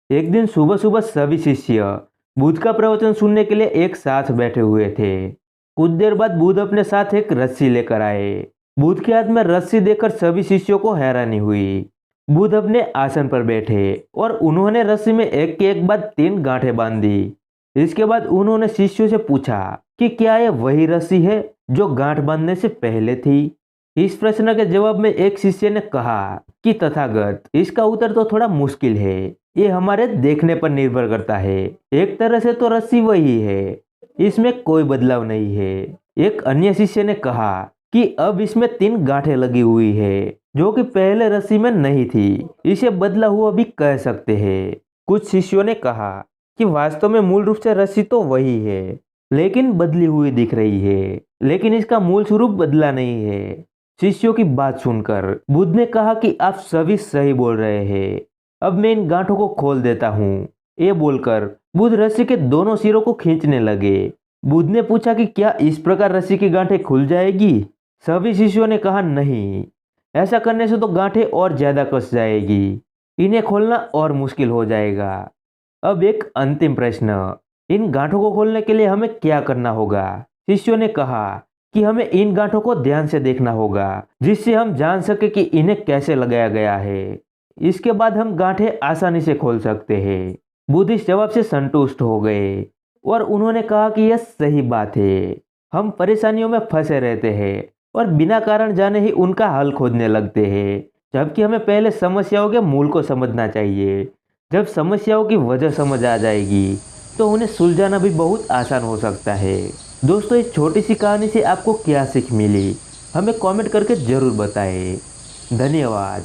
एक दिन सुबह सुबह सभी शिष्य बुद्ध का प्रवचन सुनने के लिए एक साथ बैठे हुए थे। कुछ देर बाद बुद्ध अपने साथ एक रस्सी लेकर आए। बुद्ध के हाथ में रस्सी देखकर सभी शिष्यों को हैरानी हुई। बुद्ध अपने आसन पर बैठे और उन्होंने रस्सी में एक के एक बाद 3 गांठें बांध दी। इसके बाद उन्होंने शिष्यों से पूछा कि क्या यह वही रस्सी है जो गांठ बांधने से पहले थी। इस प्रश्न के जवाब में एक शिष्य ने कहा कि तथागत, इसका उत्तर तो थोड़ा मुश्किल है, ये हमारे देखने पर निर्भर करता है। एक तरह से तो रस्सी वही है, इसमें कोई बदलाव नहीं है। एक अन्य शिष्य ने कहा कि अब इसमें 3 गांठें लगी हुई है जो कि पहले रस्सी में नहीं थी, इसे बदला हुआ भी कह सकते हैं। कुछ शिष्यों ने कहा कि वास्तव में मूल रूप से रस्सी तो वही है, लेकिन बदली हुई दिख रही है, लेकिन इसका मूल स्वरूप बदला नहीं है। शिष्यों की बात सुनकर बुद्ध ने कहा कि आप सभी सही बोल रहे हैं, अब मैं इन गांठों को खोल देता हूँ। ये बोलकर बुद्ध रस्सी के दोनों सिरों को खींचने लगे। बुद्ध ने पूछा कि क्या इस प्रकार रस्सी की गांठें खुल जाएगी। सभी शिष्यों ने कहा नहीं, ऐसा करने से तो गांठें और ज्यादा कस जाएगी, इन्हें खोलना और मुश्किल हो जाएगा। अब एक अंतिम प्रश्न, इन गांठों को खोलने के लिए हमें क्या करना होगा। शिष्यों ने कहा कि हमें इन गांठों को ध्यान से देखना होगा, जिससे हम जान सके कि इन्हें कैसे लगाया गया है। इसके बाद हम गांठें आसानी से खोल सकते हैं। बुद्ध इस जवाब से संतुष्ट हो गए और उन्होंने कहा कि यह सही बात है। हम परेशानियों में फंसे रहते हैं और बिना कारण जाने ही उनका हल खोजने लगते हैं, जबकि हमें पहले समस्याओं के मूल को समझना चाहिए। जब समस्याओं की वजह समझ आ जाएगी तो उन्हें सुलझाना भी बहुत आसान हो सकता है। दोस्तों, इस छोटी सी कहानी से आपको क्या सीख मिली, हमें कमेंट करके ज़रूर बताएं। धन्यवाद।